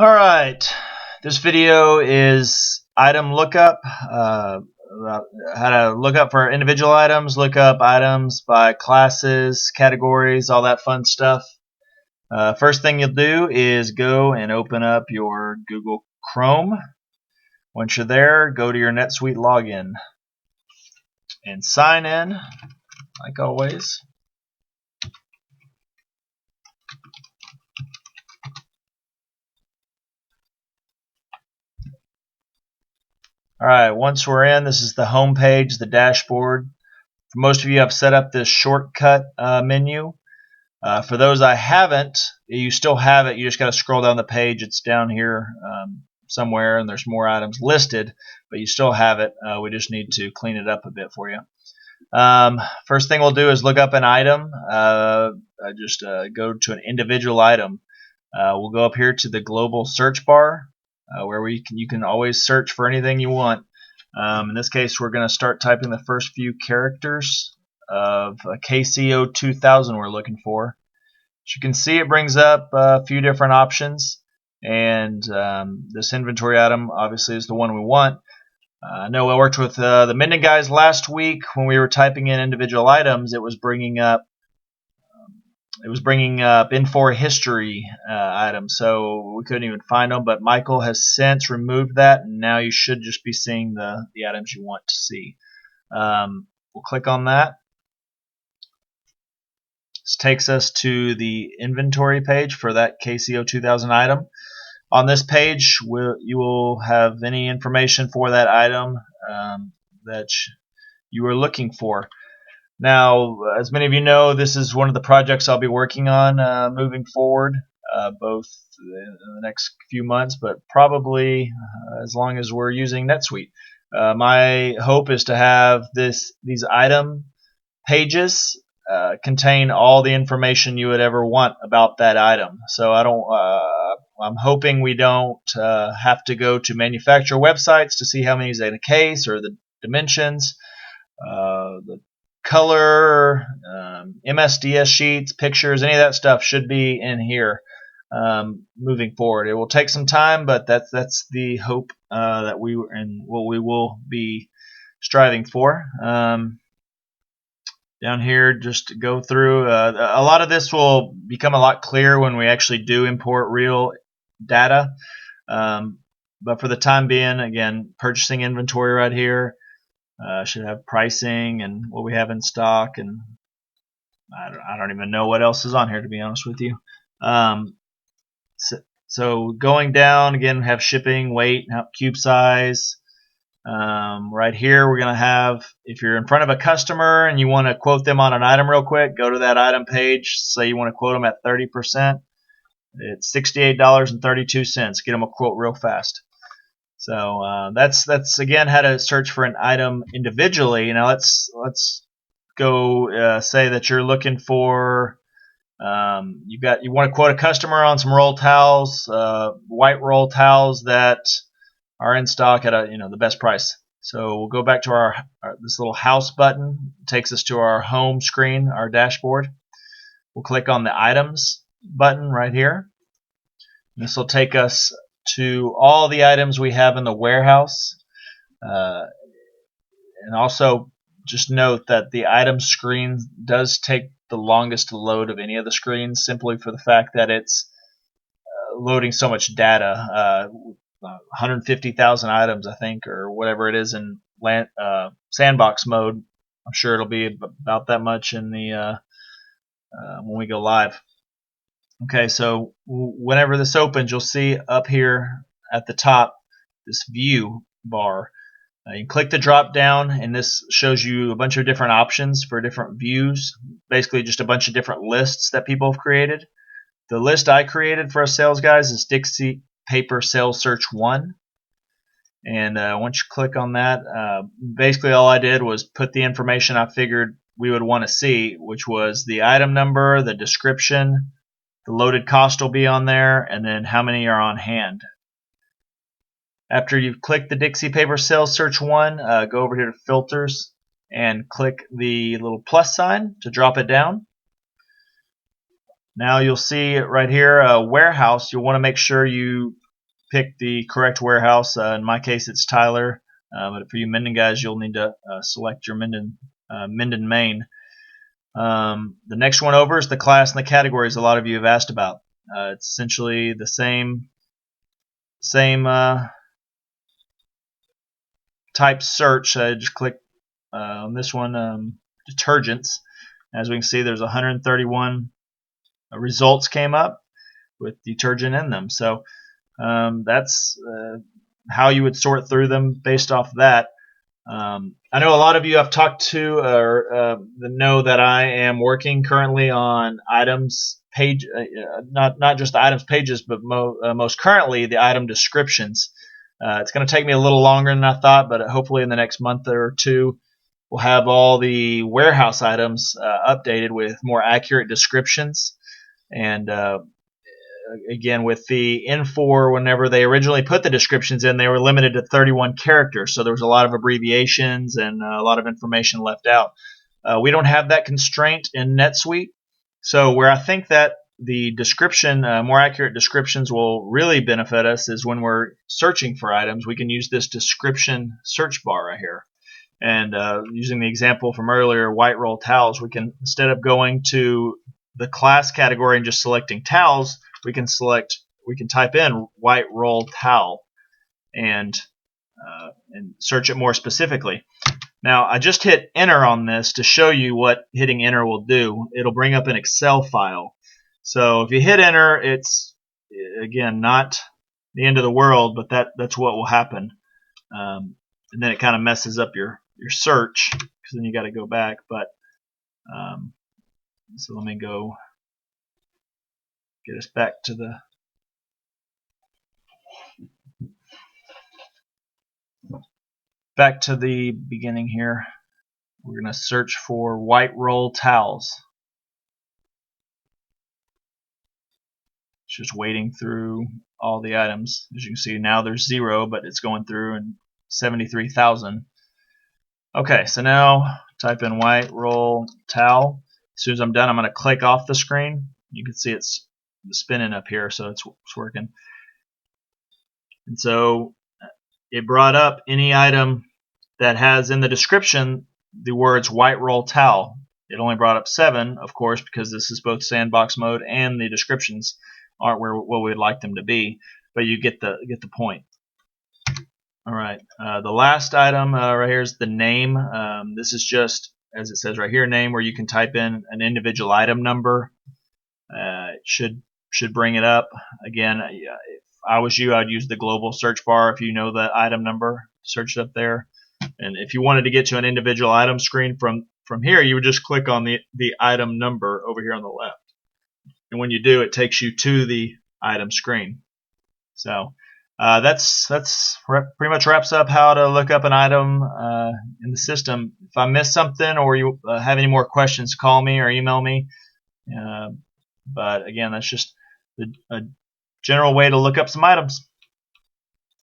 Alright, this video is item lookup, about how to look up for individual items, look up items by classes, categories, all that fun stuff. First thing you'll do is go and open up your Google Chrome. Once you're there, go to your NetSuite login and sign in, like always. Alright, once we're in, this is the home page, the dashboard. For most of you, I've set up this shortcut menu. For those I haven't, you still have it. You just got to scroll down the page. It's down here somewhere, and there's more items listed, but you still have it. We just need to clean it up a bit for you. First thing we'll do is look up an item. Just go to an individual item. We'll go up here to the global search bar, where you can always search for anything you want. In this case, we're going to start typing the first few characters of KCO 2000 we're looking for. As you can see, it brings up a few different options, and this inventory item obviously is the one we want. I know I worked with the Minden guys last week when we were typing in individual items. It was bringing up Infor history items, so we couldn't even find them. But Michael has since removed that, and now you should just be seeing the items you want to see. We'll click on that. This takes us to the inventory page for that KCO 2000 item. On this page, you will have any information for that item that you are looking for. Now, as many of you know, this is one of the projects I'll be working on moving forward, both in the next few months, but probably as long as we're using NetSuite. My hope is to have these item pages contain all the information you would ever want about that item. So I'm hoping we don't have to go to manufacturer websites to see how many is in a case, or the dimensions, the color, MSDS sheets, pictures, any of that stuff should be in here moving forward. It will take some time, but that's the hope that we will be striving for. Down here, just go through. A lot of this will become a lot clearer when we actually do import real data. But for the time being, again, purchasing inventory right here. Should have pricing and what we have in stock, and I don't even know what else is on here, to be honest with you. So going down, again, have shipping, weight, cube size. Right here, we're going to have, if you're in front of a customer and you want to quote them on an item real quick, go to that item page. Say you want to quote them at 30%. It's $68.32. Get them a quote real fast. So that's again how to search for an item individually. Now let's go say that you're looking for you want to quote a customer on some roll towels, white roll towels that are in stock at the best price. So we'll go back to this little house button. It takes us to our home screen, our dashboard. We'll click on the items button right here. This will take us to all the items we have in the warehouse. And also just note that the item screen does take the longest to load of any of the screens, simply for the fact that it's loading so much data. 150,000 items, I think, or whatever it is in sandbox mode. I'm sure it'll be about that much in the when we go live. Okay, so whenever this opens, you'll see up here at the top this view bar. You can click the drop down, and this shows you a bunch of different options for different views. Basically, just a bunch of different lists that people have created. The list I created for us sales guys is Dixie Paper Sales Search 1. And once you click on that, basically all I did was put the information I figured we would want to see, which was the item number, the description, the loaded cost will be on there, and then how many are on hand. After you've clicked the Dixie Paper Sales Search 1, go over here to Filters and click the little plus sign to drop it down. Now you'll see right here, warehouse. You'll want to make sure you pick the correct warehouse. In my case, it's Tyler, but for you Minden guys, you'll need to select your Minden, Maine. The next one over is the class and the categories a lot of you have asked about. It's essentially the same type search. Just click on this one, detergents. As we can see, there's 131 results came up with detergent in them. So that's how you would sort through them based off of that. I know a lot of you I've talked to know that I am working currently on items page, not just the items pages, but most currently the item descriptions. It's going to take me a little longer than I thought, but hopefully in the next month or two, we'll have all the warehouse items updated with more accurate descriptions. And again, with the N4, whenever they originally put the descriptions in, they were limited to 31 characters, so there was a lot of abbreviations and a lot of information left out. We don't have that constraint in NetSuite, so where I think that the description, more accurate descriptions will really benefit us is when we're searching for items. We can use this description search bar right here. And using the example from earlier, white roll towels, we can, instead of going to the class category and just selecting towels, we can type in white roll towel and search it more specifically. Now, I just hit enter on this to show you what hitting enter will do. It'll bring up an Excel file. So if you hit enter, it's, again, not the end of the world, but that's what will happen. And then it kind of messes up your search, because then you got to go back. But so let me go get us back to the beginning here. We're going to search for white roll towels. It's just waiting through all the items. As you can see, now there's 0, but it's going through and 73,000. Okay, so now type in white roll towel. As soon as I'm done, I'm going to click off the screen. You can see it's spinning up here, so it's working. And so it brought up any item that has in the description the words white roll towel. It only brought up 7, of course, because this is both sandbox mode and the descriptions aren't what we'd like them to be, but you get the point. All right, the last item right here is the name. This is just, as it says right here, name, where you can type in an individual item number. It should bring it up. Again, if I was you, I'd use the global search bar if you know the item number. Search it up there. And if you wanted to get to an individual item screen from here, you would just click on the item number over here on the left. And when you do, it takes you to the item screen. So that's pretty much wraps up how to look up an item in the system. If I missed something or you have any more questions, call me or email me. But again, that's just a general way to look up some items.